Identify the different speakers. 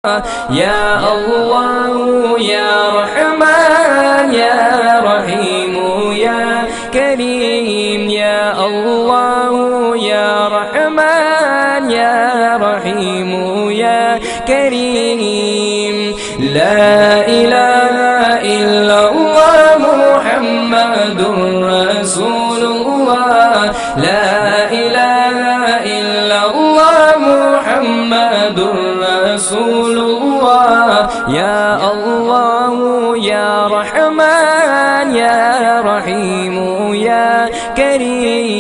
Speaker 1: يا الله يا رحمن يا رحيم يا كريم يا الله يا رحمن يا رحيم يا كريم لا إله إلا الله محمد رسول الله لا إله إلا الله محمد رسول الله يا الله يا رحمن يا رحيم يا كريم